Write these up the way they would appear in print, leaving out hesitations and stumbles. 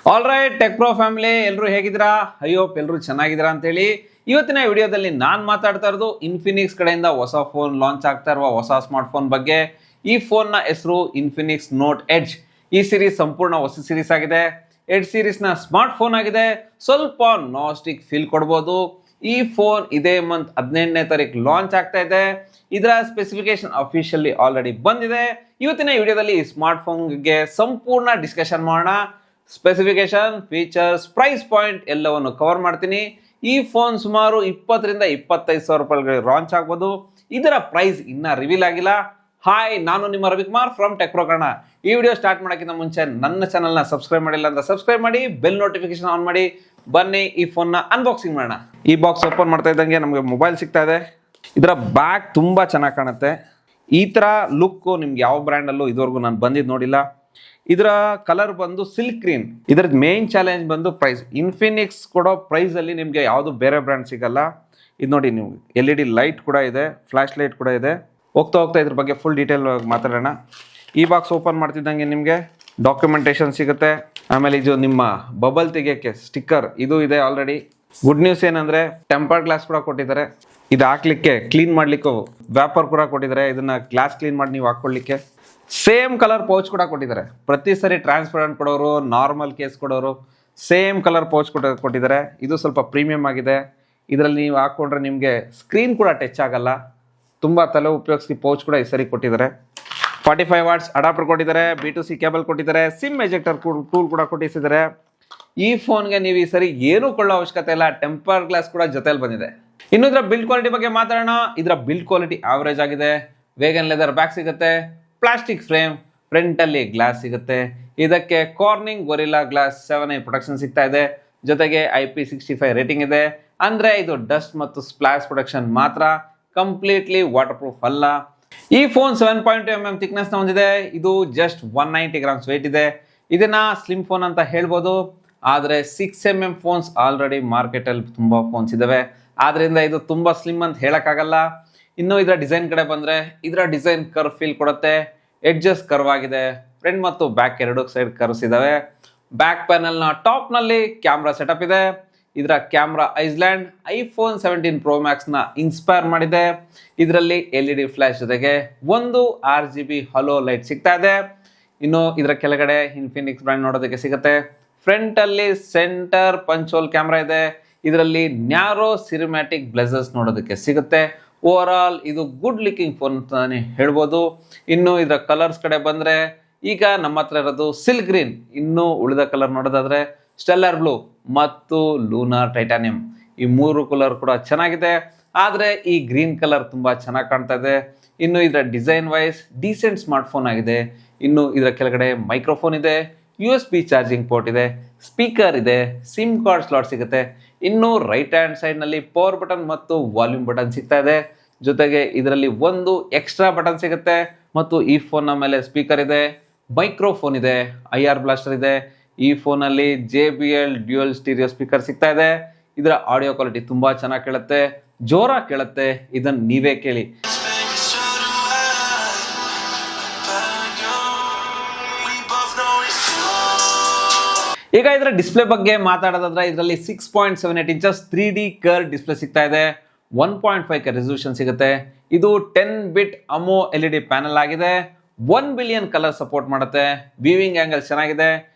All right tech pro family ಎಲ್ಲರೂ ಹೇಗಿದ್ದೀರಾ? I hope ಎಲ್ಲರೂ ಚೆನ್ನಾಗಿದ್ದೀರಾ ಅಂತೇಳಿ ಇವತ್ತಿನ ವಿಡಿಯೋದಲ್ಲಿ ನಾನು ಮಾತಾಡ್ತಾ ಇರೋದು ಇನ್ಫಿನಿಕ್ಸ್ ಕಡೆಯಿಂದ ಹೊಸ ಫೋನ್ ಲಾಂಚ್ ಆಗ್ತಾ ಇರುವ ಹೊಸ ಸ್ಮಾರ್ಟ್ ಫೋನ್ ಬಗ್ಗೆ. ಈ ಫೋನ್ನ ಹೆಸರು ಇನ್ಫಿನಿಕ್ಸ್ ನೋಟ್ ಎಡ್ಜ್. ಈ ಸೀರೀಸ್ ಸಂಪೂರ್ಣ ಹೊಸ ಸೀರೀಸ್ ಆಗಿದೆ. ಎಡ್ಜ್ ಸೀರೀಸ್ನ ಸ್ಮಾರ್ಟ್ ಫೋನ್ ಆಗಿದೆ. ಸ್ವಲ್ಪ ನಾಸ್ಟಿಕ್ ಫೀಲ್ ಕೊಡ್ಬೋದು. ಈ ಫೋನ್ ಇದೇ ಮಂತ್ 18ನೇ ತಾರೀಕು ಲಾಂಚ್ ಆಗ್ತಾ ಇದೆ. ಇದರ ಸ್ಪೆಸಿಫಿಕೇಶನ್ ಅಫಿಷಿಯಲಿ ಆಲ್ರೆಡಿ ಬಂದಿದೆ. ಇವತ್ತಿನ ವಿಡಿಯೋದಲ್ಲಿ ಈ ಸ್ಮಾರ್ಟ್ ಫೋನ್ಗೆ ಸಂಪೂರ್ಣ ಡಿಸ್ಕಷನ್ ಮಾಡೋಣ. ಸ್ಪೆಸಿಫಿಕೇಶನ್, ಫೀಚರ್ಸ್, ಪ್ರೈಸ್ ಪಾಯಿಂಟ್ ಎಲ್ಲವನ್ನು ಕವರ್ ಮಾಡ್ತೀನಿ. ಈ ಫೋನ್ ಸುಮಾರು 20,000 to 25,000 ರೂಪಾಯಿಗಳಿಗೆ ಲಾಂಚ್ ಆಗ್ಬೋದು. ಇದರ ಪ್ರೈಸ್ ಇನ್ನ ರಿವೀಲ್ ಆಗಿಲ್ಲ. ಹಾಯ್, ನಾನು ನಿಮ್ಮ Ravikumar from tech pro Kannada. ಈ ವಿಡಿಯೋ ಸ್ಟಾರ್ಟ್ ಮಾಡೋಕ್ಕಿಂತ ಮುಂಚೆ ನನ್ನ ಚಾನಲ್ನ ಸಬ್ಸ್ಕ್ರೈಬ್ ಮಾಡಿಲ್ಲ ಅಂತ ಸಬ್ಸ್ಕ್ರೈಬ್ ಮಾಡಿ, ಬೆಲ್ ನೋಟಿಫಿಕೇಶನ್ ಆನ್ ಮಾಡಿ. ಬನ್ನಿ ಈ ಫೋನ್ನ ಅನ್ಬಾಕ್ಸಿಂಗ್ ಮಾಡೋಣ. ಈ ಬಾಕ್ಸ್ ಓಪನ್ ಮಾಡ್ತಾ ಇದ್ದಂಗೆ ನಮಗೆ ಮೊಬೈಲ್ ಸಿಗ್ತಾ ಇದೆ. ಇದರ ಬ್ಯಾಗ್ ತುಂಬಾ ಚೆನ್ನಾಗಿ ಕಾಣುತ್ತೆ. ಈ ತರ ಲುಕ್ ನಿಮ್ಗೆ ಯಾವ ಬ್ರ್ಯಾಂಡಲ್ಲೂ ಇದುವರೆಗೂ ನಾನು ಬಂದಿದ್ದು ನೋಡಿಲ್ಲ. ಇದರ ಕಲರ್ ಬಂದು ಸಿಲ್ಕ್ ಗ್ರೀನ್. ಇದರ ಮೇನ್ ಚಾಲೆಂಜ್ ಬಂದು ಪ್ರೈಸ್. ಇನ್ಫಿನಿಕ್ಸ್ ಕೊಡೋ ಪ್ರೈಸ್ ಅಲ್ಲಿ ನಿಮ್ಗೆ ಯಾವುದು ಬೇರೆ ಬ್ರ್ಯಾಂಡ್ ಸಿಗಲ್ಲ. ಇದು ನೋಡಿ, ನೀವು LED ಲೈಟ್ ಕೂಡ ಇದೆ, ಫ್ಲಾಶ್ ಲೈಟ್ ಕೂಡ ಇದೆ. ಹೋಗ್ತಾ ಇದ್ರ ಬಗ್ಗೆ ಫುಲ್ ಡೀಟೇಲ್ ಮಾತಾಡೋಣ. ಈ ಬಾಕ್ಸ್ ಓಪನ್ ಮಾಡ್ತಿದ್ದಂಗೆ ನಿಮಗೆ ಡಾಕ್ಯುಮೆಂಟೇಶನ್ ಸಿಗುತ್ತೆ. ಆಮೇಲೆ ಇದು ನಿಮ್ಮ ಬಬಲ್ ತೆಗಿಯೋಕ್ಕೆ ಸ್ಟಿಕ್ಕರ್ ಇದು ಇದೆ ಆಲ್ರೆಡಿ. ಗುಡ್ ನ್ಯೂಸ್ ಏನಂದ್ರೆ ಟೆಂಪರ್ಡ್ ಗ್ಲಾಸ್ ಕೂಡ ಕೊಟ್ಟಿದ್ದಾರೆ. ಇದು ಹಾಕ್ಲಿಕ್ಕೆ ಕ್ಲೀನ್ ಮಾಡ್ಲಿಕ್ಕೂ ವ್ಯಾಪರ್ ಕೂಡ ಕೊಟ್ಟಿದ್ದಾರೆ. ಇದನ್ನ ಗ್ಲಾಸ್ ಕ್ಲೀನ್ ಮಾಡಿ ನೀವು ಹಾಕೊಳ್ಳಿಕ್ಕೆ. ಸೇಮ್ ಕಲರ್ ಪೌಚ್ ಕೂಡ ಕೊಟ್ಟಿದ್ದಾರೆ. ಪ್ರತಿ ಸರಿ ಟ್ರಾನ್ಸ್ಪರೆಂಟ್ ಕೊಡೋರು, ನಾರ್ಮಲ್ ಕೇಸ್ ಕೊಡೋರು ಸೇಮ್ ಕಲರ್ ಪೌಚ್ ಕೊಟ್ಟಿದ್ದಾರೆ. ಇದು ಸ್ವಲ್ಪ ಪ್ರೀಮಿಯಂ ಆಗಿದೆ. ಇದರಲ್ಲಿ ನೀವು ಹಾಕ್ಕೊಂಡ್ರೆ ನಿಮಗೆ ಸ್ಕ್ರೀನ್ ಕೂಡ ಟಚ್ ಆಗಲ್ಲ. ತುಂಬ ತಲೆ ಉಪಯೋಗಿಸಿ ಪೌಚ್ ಕೂಡ ಈ ಸರಿ ಕೊಟ್ಟಿದ್ದಾರೆ. 45 ವಾಟ್ಸ್ ಅಡಾಪ್ಟರ್ ಕೊಟ್ಟಿದ್ದಾರೆ. B2C ಕೇಬಲ್ ಕೊಟ್ಟಿದ್ದಾರೆ. ಸಿಮ್ ಎಜೆಕ್ಟರ್ ಟೂಲ್ ಕೂಡ ಕೊಟ್ಟಿದ್ದಾರೆ. ಈ ಫೋನ್ಗೆ ನೀವು ಈ ಸರಿ ಏನೂ ಕೊಳ್ಳೋ ಅವಶ್ಯಕತೆ ಇಲ್ಲ. ಟೆಂಪರ್ ಗ್ಲಾಸ್ ಕೂಡ ಜೊತೆಲಿ ಬಂದಿದೆ. ಇನ್ನು ಇದರ ಬಿಲ್ಡ್ ಕ್ವಾಲಿಟಿ ಬಗ್ಗೆ ಮಾತಾಡೋಣ. ಇದರ ಬಿಲ್ಡ್ ಕ್ವಾಲಿಟಿ ಆವರೇಜ್ ಆಗಿದೆ. ವೇಗನ್ ಲೆದರ್ ಬ್ಯಾಕ್ ಸಿಗುತ್ತೆ. ಪ್ಲಾಸ್ಟಿಕ್ ಫ್ರೇಮ್, ಫ್ರಂಟ್ ಅಲ್ಲಿ ಗ್ಲಾಸ್ ಸಿಗುತ್ತೆ. ಇದಕ್ಕೆ Corning gorilla glass 7A protection ಸಿಗ್ತಾ ಇದೆ. ಜೊತೆಗೆ IP65 ರೇಟಿಂಗ್ ಇದೆ. ಅಂದ್ರೆ ಇದು ಡಸ್ಟ್ ಮತ್ತು ಸ್ಪ್ಲಾಶ್ ಪ್ರೊಟೆಕ್ಷನ್ ಮಾತ್ರ, ಕಂಪ್ಲೀಟ್ಲಿ ವಾಟರ್ ಪ್ರೂಫ್ ಅಲ್ಲ. ಈ ಫೋನ್ 7.2 mm ಥಿಕ್ನೆಸ್ ನ ಹೊಂದಿದೆ. ಇದು ಜಸ್ಟ್ 190 ಗ್ರಾಮ್ಸ್ ವೇಟ್ ಇದೆ. ಇದನ್ನ ಸ್ಲಿಮ್ ಫೋನ್ ಅಂತ ಹೇಳ್ಬೋದು. ಆದ್ರೆ 6 mm ಫೋನ್ಸ್ ಆಲ್ರೆಡಿ ಮಾರ್ಕೆಟ್ ಅಲ್ಲಿ ತುಂಬಾ ಫೋನ್ಸ್ ಇದಾವೆ. ಆದ್ರಿಂದ ಇದು ತುಂಬಾ ಸ್ಲಿಮ್ ಅಂತ ಹೇಳಕ್ಕಾಗಲ್ಲ. ಇನ್ನು ಇದರ ಡಿಸೈನ್ ಕಡೆ ಬಂದ್ರೆ, ಇದರ ಡಿಸೈನ್ ಕರ್ವ್ ಫೀಲ್ ಕೊಡುತ್ತೆ. ಎಡ್ಜಸ್ ಕರ್ವ್ ಆಗಿದೆ. ಫ್ರಂಟ್ ಮತ್ತು ಬ್ಯಾಕ್ ಎರಡು ಸೈಡ್ ಕರ್ವ್ಸ್ ಇದಾವೆ. ಬ್ಯಾಕ್ ಪ್ಯಾನಲ್ ನ ಟಾಪ್ ನಲ್ಲಿ ಕ್ಯಾಮ್ರಾ ಸೆಟಪ್ ಇದೆ. ಇದರ camera island iPhone 17 Pro Max ನ ಇನ್ಸ್ಪೈರ್ ಮಾಡಿದೆ. ಇದರಲ್ಲಿ LED ಫ್ಲಾಶ್ ಜೊತೆಗೆ ಒಂದು RGB ಹಲೋ ಲೈಟ್ ಸಿಗ್ತಾ ಇದೆ. ಇನ್ನು ಇದರ ಕೆಳಗಡೆ ಇನ್ಫಿನಿಕ್ಸ್ ಬ್ರ್ಯಾಂಡ್ ನೋಡೋದಕ್ಕೆ ಸಿಗುತ್ತೆ. ಫ್ರಂಟ್ ಅಲ್ಲಿ ಸೆಂಟರ್ ಪಂಚ್ ಹೋಲ್ ಕ್ಯಾಮ್ರಾ ಇದೆ. ಇದರಲ್ಲಿ ನ್ಯಾರೋ ಸಿನಿಮ್ಯಾಟಿಕ್ ಬ್ಲೆಸರ್ಸ್ ನೋಡೋದಕ್ಕೆ ಸಿಗುತ್ತೆ. ಓವರ್ ಆಲ್ ಇದು ಗುಡ್ ಲುಕಿಂಗ್ ಫೋನ್ ಅಂತಾನೆ ಹೇಳ್ಬೋದು. ಇನ್ನು ಇದರ ಕಲರ್ಸ್ ಕಡೆ ಬಂದ್ರೆ, ಈಗ ನಮ್ಮ ಹತ್ರ ಇರೋದು ಸಿಲ್ಕ್ ಗ್ರೀನ್. ಇನ್ನು ಉಳಿದ ಕಲರ್ ನೋಡೋದಾದ್ರೆ ಸ್ಟೆಲ್ಲರ್ ಬ್ಲೂ ಮತ್ತು ಲೂನಾರ್ ಟೈಟಾನಿಯಂ. ಈ ಮೂರು ಕಲರ್ ಕೂಡ ಚೆನ್ನಾಗಿದೆ. ಆದ್ರೆ ಈ ಗ್ರೀನ್ ಕಲರ್ ತುಂಬಾ ಚೆನ್ನಾಗಿ ಕಾಣ್ತಾ ಇದೆ. ಇನ್ನು ಇದರ design wise decent smart phone ಆಗಿದೆ. ಇನ್ನು ಇದರ ಕೆಳಗಡೆ ಮೈಕ್ರೋಫೋನ್ ಇದೆ, USB ಚಾರ್ಜಿಂಗ್ ಪೋರ್ಟ್ ಇದೆ, ಸ್ಪೀಕರ್ ಇದೆ, ಸಿಮ್ ಕಾರ್ಡ್ ಸ್ಲಾಟ್ ಸಿಗುತ್ತೆ. ಇನ್ನು ರೈಟ್ ಹ್ಯಾಂಡ್ ಸೈಡ್ ನಲ್ಲಿ ಪವರ್ ಬಟನ್ ಮತ್ತು ವಾಲ್ಯೂಮ್ ಬಟನ್ ಸಿಗ್ತಾ ಇದೆ. ಜೊತೆಗೆ ಇದರಲ್ಲಿ ಒಂದು ಎಕ್ಸ್ಟ್ರಾ ಬಟನ್ ಸಿಗುತ್ತೆ. ಮತ್ತು ಈ ಫೋನ್ ನ ಮೇಲೆ ಸ್ಪೀಕರ್ ಇದೆ, ಮೈಕ್ರೋಫೋನ್ ಇದೆ, IR ಬ್ಲಾಸ್ಟರ್ ಇದೆ. ಈ ಫೋನ್ ಅಲ್ಲಿ JBL ಡ್ಯುಯಲ್ ಸ್ಟೀರಿಯೋ ಸ್ಪೀಕರ್ ಸಿಗ್ತಾ ಇದೆ. ಇದರ ಆಡಿಯೋ ಕ್ವಾಲಿಟಿ ತುಂಬಾ ಚೆನ್ನಾಗಿ ಕೇಳುತ್ತೆ, ಜೋರಾಗಿ ಕೇಳುತ್ತೆ. ಇದನ್ನ ನೀವೇ ಕೇಳಿ. ಈಗ ಇದರ ಡಿಸ್ಪ್ಲೇ ಬಗ್ಗೆ ಮಾತಾಡೋದಾದ್ರೆ, ಇದರಲ್ಲಿ 6.78 ಇಂಚಸ್ 3D ಕರ್ವ್ ಡಿಸ್ಪ್ಲೇ ಸಿಗ್ತಾ ಇದೆ. 1.5K ರೆಸಲ್ಯೂಷನ್ ಸಿಗುತ್ತೆ. ಇದು 10 ಬಿಟ್ ಅಮೋ LED ಪ್ಯಾನಲ್ ಆಗಿದೆ. 1 ಬಿಲಿಯನ್ ಕಲರ್ ಸಪೋರ್ಟ್ ಮಾಡುತ್ತೆ. ವ್ಯೂವಿಂಗ್ ಆಂಗಲ್ ಚೆನ್ನಾಗಿದೆ.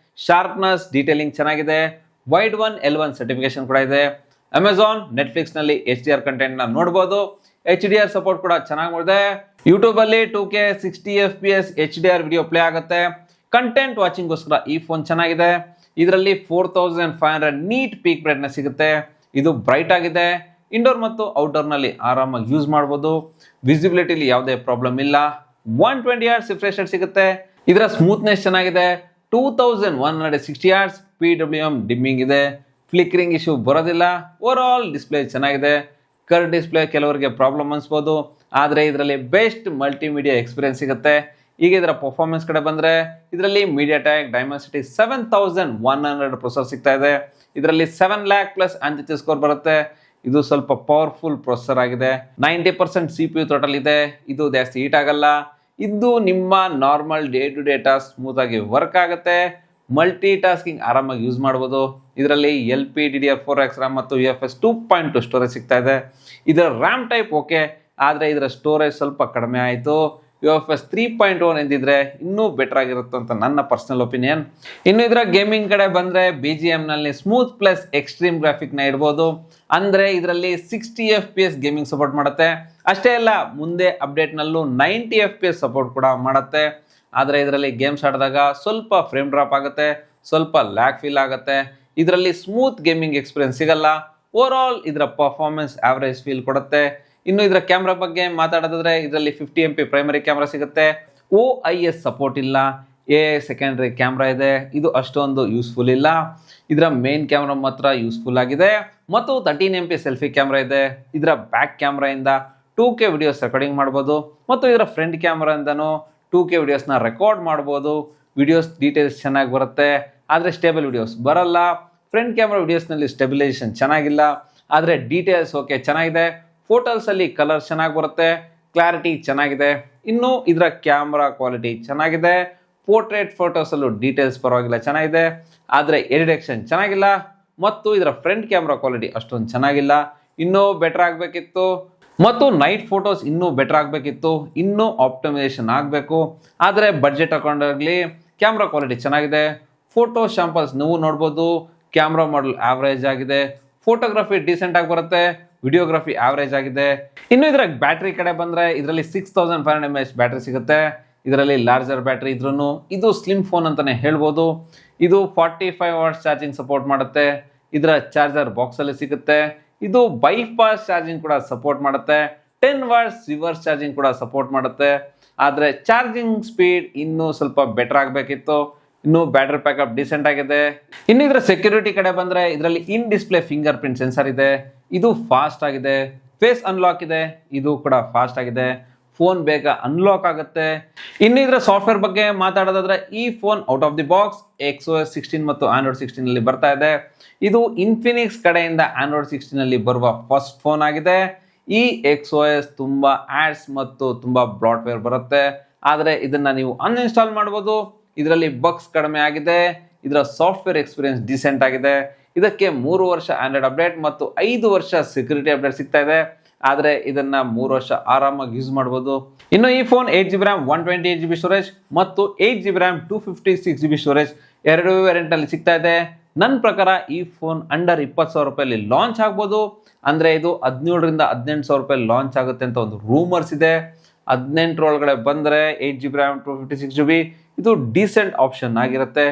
ಶಾರ್ಪ್ನೆಸ್, ಡೀಟೇಲಿಂಗ್ ಚೆನ್ನಾಗಿದೆ. ವೈಡ್ 1 L1 ಸರ್ಟಿಫಿಕೇಶನ್ ಕೂಡ ಇದೆ. ಅಮೆಜಾನ್, ನೆಟ್ಫ್ಲಿಕ್ಸ್ ನಲ್ಲಿ HDR ಕಂಟೆಂಟ್ ನ ನೋಡಬಹುದು. HDR ಸಪೋರ್ಟ್ ಕೂಡ ಚೆನ್ನಾಗಿ ಮಾಡಿದೆ. ಯೂಟ್ಯೂಬ್ ಅಲ್ಲಿ 2K 60 FPS HDR video play ಆಗುತ್ತೆ. ಕಂಟೆಂಟ್ ವಾಚಿಂಗ್ ಗೋಸ್ಕರ ಈ ಫೋನ್ ಚೆನ್ನಾಗಿದೆ. ಇದರಲ್ಲಿ 4500 ನೀಟ್ ಪೀಕ್ ಬ್ರೈಟ್ನೆಸ್ ಸಿಗುತ್ತೆ. ಇದು ಬ್ರೈಟ್ ಆಗಿದೆ. ಇಂಡೋರ್ ಮತ್ತು ಔಟ್ಡೋರ್ ನಲ್ಲಿ ಆರಾಮಾಗಿ ಯೂಸ್ ಮಾಡಬಹುದು. ವಿಸಿಬಿಲಿಟಿಲಿ ಯಾವುದೇ ಪ್ರಾಬ್ಲಮ್ ಇಲ್ಲ. 120 Hz ರಿಫ್ರೆಶ್ ರೇಟ್ ಸಿಗುತ್ತೆ. ಇದರ ಸ್ಮೂತ್ನೆಸ್ ಚೆನ್ನಾಗಿದೆ. 2160 Hz PWM ಡಿಮ್ಮಿಂಗ್ ಇದೆ. ಫ್ಲಿಕರಿಂಗ್ ಇಶ್ಯೂ ಬರೋದಿಲ್ಲ. ಓವರ್ ಆಲ್ ಡಿಸ್ಪ್ಲೇ ಚೆನ್ನಾಗಿದೆ. ಕರ್ವ್ ಡಿಸ್ಪ್ಲೇ ಕೆಲವರಿಗೆ ಪ್ರಾಬ್ಲಮ್ ಅನ್ಸ್ಬೋದು, ಆದರೆ ಇದರಲ್ಲಿ ಬೆಸ್ಟ್ ಮಲ್ಟಿಮೀಡಿಯಾ ಎಕ್ಸ್ಪೀರಿಯನ್ಸ್ ಸಿಗುತ್ತೆ. ಈಗ ಇದರ ಪರ್ಫಾರ್ಮೆನ್ಸ್ ಕಡೆ ಬಂದ್ರೆ, ಇದರಲ್ಲಿ ಮೀಡಿಯಾಟೆಕ್ ಡೈಮೆನ್ಸಿಟಿ 7100 ಪ್ರೊಸೆಸರ್ ಸಿಗ್ತಾ ಇದೆ. ಇದರಲ್ಲಿ 7 lakh ಪ್ಲಸ್ ಆಂಟಿಟಿ ಸ್ಕೋರ್ ಬರುತ್ತೆ. ಇದು ಸ್ವಲ್ಪ ಪವರ್ಫುಲ್ ಪ್ರೊಸೆಸರ್ ಆಗಿದೆ. 90% CPU ಟೋಟಲ್ ಇದೆ. ಇದು ಜಾಸ್ತಿ ಹೀಟ್ ಆಗಲ್ಲ. ಇದು ನಿಮ್ಮ normal day to day task smooth ಆಗಿ ವರ್ಕ್ ಆಗುತ್ತೆ. ಮಲ್ಟಿ ಟಾಸ್ಕಿಂಗ್ ಆರಾಮಾಗಿ ಯೂಸ್ ಮಾಡ್ಬೋದು. ಇದರಲ್ಲಿ LPDDR4X RAM ಮತ್ತು UFS 2.2 ಸ್ಟೋರೇಜ್ ಸಿಗ್ತಾ ಇದೆ. ಇದರ ರ್ಯಾಮ್ ಟೈಪ್ ಓಕೆ, ಆದರೆ ಇದರ ಸ್ಟೋರೇಜ್ ಸ್ವಲ್ಪ ಕಡಿಮೆ ಆಯಿತು. UFS 3.1 ಎಂದಿದ್ರೆ ಇನ್ನೂ ಬೆಟರ್ ಆಗಿರುತ್ತೆ ಅಂತ ನನ್ನ ಪರ್ಸನಲ್ ಒಪಿನಿಯನ್. ಇನ್ನು ಇದರ ಗೇಮಿಂಗ್ ಕಡೆ ಬಂದರೆ BGMನಲ್ಲಿ ಸ್ಮೂತ್ ಪ್ಲಸ್ ಎಕ್ಸ್ಟ್ರೀಮ್ ಗ್ರಾಫಿಕ್ನ ಇಡ್ಬೋದು. ಅಂದರೆ ಇದರಲ್ಲಿ 60 FPS ಗೇಮಿಂಗ್ ಸಪೋರ್ಟ್ ಮಾಡುತ್ತೆ. ಅಷ್ಟೇ ಅಲ್ಲ, ಮುಂದೆ ಅಪ್ಡೇಟ್ನಲ್ಲೂ 90 FPS ಸಪೋರ್ಟ್ ಕೂಡ ಮಾಡುತ್ತೆ. ಆದರೆ ಇದರಲ್ಲಿ ಗೇಮ್ಸ್ ಆಡಿದಾಗ ಸ್ವಲ್ಪ ಫ್ರೇಮ್ ಡ್ರಾಪ್ ಆಗುತ್ತೆ, ಸ್ವಲ್ಪ ಲ್ಯಾಗ್ ಫೀಲ್ ಆಗುತ್ತೆ. ಇದರಲ್ಲಿ ಸ್ಮೂತ್ ಗೇಮಿಂಗ್ ಎಕ್ಸ್ಪೀರಿಯನ್ಸ್ ಸಿಗಲ್ಲ. ಓವರ್ ಆಲ್ ಇದರ ಪರ್ಫಾರ್ಮೆನ್ಸ್ ಆವರೇಜ್ ಫೀಲ್ ಕೊಡುತ್ತೆ. ಇನ್ನು ಇದರ ಕ್ಯಾಮ್ರಾ ಬಗ್ಗೆ ಮಾತಾಡೋದಾದ್ರೆ ಇದರಲ್ಲಿ 50 MP ಪ್ರೈಮರಿ ಕ್ಯಾಮ್ರಾ ಸಿಗುತ್ತೆ. OIS ಸಪೋರ್ಟ್ ಇಲ್ಲ. AI ಸೆಕೆಂಡ್ರಿ ಕ್ಯಾಮ್ರಾ ಇದೆ, ಇದು ಅಷ್ಟೊಂದು ಯೂಸ್ಫುಲ್ ಇಲ್ಲ. ಇದರ ಮೇನ್ ಕ್ಯಾಮ್ರಾ ಮಾತ್ರ ಯೂಸ್ಫುಲ್ ಆಗಿದೆ. ಮತ್ತು 13 MP ಸೆಲ್ಫಿ ಕ್ಯಾಮ್ರಾ ಇದೆ. ಇದರ ಬ್ಯಾಕ್ ಕ್ಯಾಮ್ರಾಯಿಂದ 2K ವಿಡಿಯೋಸ್ ರೆಕಾರ್ಡಿಂಗ್ ಮಾಡ್ಬೋದು ಮತ್ತು ಇದರ ಫ್ರಂಟ್ ಕ್ಯಾಮ್ರಾಯಿಂದನೂ 2K ವಿಡಿಯೋಸ್ನ ರೆಕಾರ್ಡ್ ಮಾಡ್ಬೋದು. ವಿಡಿಯೋಸ್ ಡೀಟೇಲ್ಸ್ ಚೆನ್ನಾಗಿ ಬರುತ್ತೆ, ಆದರೆ ಸ್ಟೇಬಲ್ ವಿಡಿಯೋಸ್ ಬರಲ್ಲ. ಫ್ರಂಟ್ ಕ್ಯಾಮ್ರಾ ವಿಡಿಯೋಸ್ನಲ್ಲಿ ಸ್ಟೆಬಿಲೈಸೇಷನ್ ಚೆನ್ನಾಗಿಲ್ಲ, ಆದರೆ ಡೀಟೇಲ್ಸ್ ಓಕೆ ಚೆನ್ನಾಗಿದೆ. ಫೋಟೋಸಲ್ಲಿ ಕಲರ್ ಚೆನ್ನಾಗಿ ಬರುತ್ತೆ, ಕ್ಲಾರಿಟಿ ಚೆನ್ನಾಗಿದೆ. ಇನ್ನು ಇದರ ಕ್ಯಾಮ್ರಾ ಕ್ವಾಲಿಟಿ ಚೆನ್ನಾಗಿದೆ. ಪೋರ್ಟ್ರೇಟ್ ಫೋಟೋಸಲ್ಲೂ ಡೀಟೇಲ್ಸ್ ಪರವಾಗಿಲ್ಲ, ಚೆನ್ನಾಗಿದೆ. ಆದರೆ ಎಡಿಟೇಷನ್ ಚೆನ್ನಾಗಿಲ್ಲ ಮತ್ತು ಇದರ ಫ್ರಂಟ್ ಕ್ಯಾಮ್ರಾ ಕ್ವಾಲಿಟಿ ಅಷ್ಟೊಂದು ಚೆನ್ನಾಗಿಲ್ಲ. ಇನ್ನೂ ಬೆಟರ್ ಆಗಬೇಕಿತ್ತು. ಮತ್ತು ನೈಟ್ ಫೋಟೋಸ್ ಇನ್ನೂ ಬೆಟರ್ ಆಗಬೇಕಿತ್ತು, ಇನ್ನೂ ಆಪ್ಟಿಮೈಸೇಷನ್ ಆಗಬೇಕು. ಆದರೆ ಬಡ್ಜೆಟ್ ಅಕೌಂಟಾಗಲಿ ಕ್ಯಾಮ್ರಾ ಕ್ವಾಲಿಟಿ ಚೆನ್ನಾಗಿದೆ. ಫೋಟೋ ಶಾಂಪಲ್ಸ್ ನೀವು ನೋಡ್ಬೋದು. ಕ್ಯಾಮ್ರಾ ಮಾಡಲ್ ಆವ್ರೇಜ್ ಆಗಿದೆ. ಫೋಟೋಗ್ರಫಿ ಡೀಸೆಂಟ್ ಆಗಿ ಬರುತ್ತೆ, ವಿಡಿಯೋಗ್ರಫಿ ಆವ್ರೇಜ್ ಆಗಿದೆ. ಇನ್ನು ಇದರ ಬ್ಯಾಟ್ರಿ ಕಡೆ ಬಂದರೆ ಇದರಲ್ಲಿ 6500 mAh ಬ್ಯಾಟ್ರಿ ಸಿಗುತ್ತೆ. ಇದರಲ್ಲಿ ಲಾರ್ಜರ್ ಬ್ಯಾಟ್ರಿ ಇದ್ರೂ ಇದು ಸ್ಲಿಮ್ ಫೋನ್ ಅಂತಲೇ ಹೇಳ್ಬೋದು. ಇದು 45 ವಾಟ್ಸ್ ಚಾರ್ಜಿಂಗ್ ಸಪೋರ್ಟ್ ಮಾಡುತ್ತೆ. ಇದರ ಚಾರ್ಜರ್ ಬಾಕ್ಸಲ್ಲಿ ಸಿಗುತ್ತೆ. ಇದು ಬೈಪಾಸ್ ಚಾರ್ಜಿಂಗ್ ಕೂಡ ಸಪೋರ್ಟ್ ಮಾಡುತ್ತೆ. 10 ವಾಟ್ಸ್ ರಿವರ್ಸ್ ಚಾರ್ಜಿಂಗ್ ಕೂಡ ಸಪೋರ್ಟ್ ಮಾಡುತ್ತೆ. ಆದರೆ ಚಾರ್ಜಿಂಗ್ ಸ್ಪೀಡ್ ಇನ್ನೂ ಸ್ವಲ್ಪ ಬೆಟರ್ ಆಗಬೇಕಿತ್ತು. ಇನ್ನು ಬ್ಯಾಟರಿ ಪ್ಯಾಕಪ್ ಡಿಸೆಂಟ್ ಆಗಿದೆ. ಇನ್ನು ಇದರ ಸೆಕ್ಯೂರಿಟಿ ಕಡೆ ಬಂದರೆ ಇದರಲ್ಲಿ ಇನ್ ಡಿಸ್ಪ್ಲೇ ಫಿಂಗರ್ ಪ್ರಿಂಟ್ ಸೆನ್ಸರ್ ಇದೆ, ಇದು ಫಾಸ್ಟ್ ಆಗಿದೆ. ಫೇಸ್ ಅನ್ಲಾಕ್ ಇದೆ, ಇದು ಕೂಡ ಫಾಸ್ಟ್ ಆಗಿದೆ. ಫೋನ್ ಬೇಗ ಅನ್ಲಾಕ್ ಆಗುತ್ತೆ. ಇನ್ನು ಇದರ ಸಾಫ್ಟ್ವೇರ್ ಬಗ್ಗೆ ಮಾತಾಡೋದಾದ್ರೆ ಈ phone out of the box XOS 16 ಮತ್ತು Android 16 ಅಲ್ಲಿ ಬರ್ತಾ ಇದೆ. ಇದು ಇನ್ಫಿನಿಕ್ಸ್ ಕಡೆಯಿಂದ Android 16 ಅಲ್ಲಿ ಬರುವ ಫಸ್ಟ್ ಫೋನ್ ಆಗಿದೆ. ಈ XOS ತುಂಬಾ ಆಡ್ಸ್ ಮತ್ತು ತುಂಬಾ ಬ್ಲಾಟ್ವೇರ್ ಬರುತ್ತೆ, ಆದರೆ ಇದನ್ನ ನೀವು ಅನ್ಇನ್ಸ್ಟಾಲ್ ಮಾಡ್ಬೋದು. ಇದರಲ್ಲಿ ಬಗ್ಸ್ ಕಡಿಮೆ ಆಗಿದೆ. ಇದರ ಸಾಫ್ಟ್ವೇರ್ ಎಕ್ಸ್ಪೀರಿಯನ್ಸ್ ಡಿಸೆಂಟ್ ಆಗಿದೆ. ಇದಕ್ಕೆ 3 ವರ್ಷ ಆಂಡ್ರಾಯ್ಡ್ ಅಪ್ಡೇಟ್ ಮತ್ತು 5 ವರ್ಷ ಸೆಕ್ಯೂರಿಟಿ ಅಪ್ಡೇಟ್ ಸಿಗ್ತಾ ಇದೆ. ಆದರೆ ಇದನ್ನ 3 ವರ್ಷ ಆರಾಮಾಗಿ ಯೂಸ್ ಮಾಡ್ಬೋದು. ಇನ್ನು ಈ phone 8GB RAM 128GB storage ಮತ್ತು 8GB RAM 256GB ಸ್ಟೋರೇಜ್ ಎರಡು ವೇರಿಯಂಟ್ ಅಲ್ಲಿ ಸಿಗ್ತಾ ಇದೆ. ನನ್ನ ಪ್ರಕಾರ ಈ ಫೋನ್ ಅಂಡರ್ 20,000 ರೂಪಾಯಲ್ಲಿ ಲಾಂಚ್ ಆಗ್ಬೋದು. ಅಂದರೆ ಇದು 17,000 ರಿಂದ 18,000 ರೂಪಾಯಿ ಲಾಂಚ್ ಆಗುತ್ತೆ ಅಂತ ಒಂದು ರೂಮರ್ಸ್ ಇದೆ. 18 ಒಳಗಡೆ ಬಂದರೆ 8GB RAM 256GB ಇದು ಡೀಸೆಂಟ್ ಆಪ್ಷನ್ ಆಗಿರುತ್ತೆ.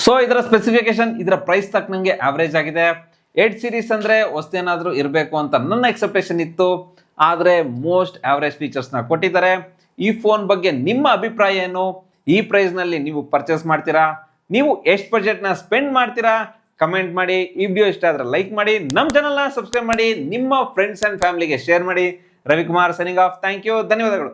ಸೊ ಇದರ ಸ್ಪೆಸಿಫಿಕೇಶನ್ ಇದರ ಪ್ರೈಸ್ ತಕ್ಕನಂಗೆ ಆವರೇಜ್ ಆಗಿದೆ. 8 ಸೀರೀಸ್ ಅಂದರೆ ಹೊಸ್ತೇನಾದರೂ ಇರಬೇಕು ಅಂತ ನನ್ನ ಎಕ್ಸೆಪ್ಟೇಷನ್ ಇತ್ತು, ಆದರೆ ಮೋಸ್ಟ್ ಆವರೇಜ್ ಫೀಚರ್ಸ್ನ ಕೊಟ್ಟಿದ್ದಾರೆ. ಈ ಫೋನ್ ಬಗ್ಗೆ ನಿಮ್ಮ ಅಭಿಪ್ರಾಯ ಏನು? ಈ ಪ್ರೈಸ್ನಲ್ಲಿ ನೀವು ಪರ್ಚೇಸ್ ಮಾಡ್ತೀರಾ? ನೀವು ಎಷ್ಟು ಬಜೆಟ್ನ ಸ್ಪೆಂಡ್ ಮಾಡ್ತೀರಾ? ಕಮೆಂಟ್ ಮಾಡಿ. ಈ ವಿಡಿಯೋ ಇಷ್ಟ ಆದರೆ ಲೈಕ್ ಮಾಡಿ, ನಮ್ಮ ಚಾನಲ್ನ ಸಬ್ಸ್ಕ್ರೈಬ್ ಮಾಡಿ, ನಿಮ್ಮ ಫ್ರೆಂಡ್ಸ್ ಆ್ಯಂಡ್ ಫ್ಯಾಮಿಲಿಗೆ ಶೇರ್ ಮಾಡಿ. Ravikumar signing off. Thank you, ಧನ್ಯವಾದಗಳು.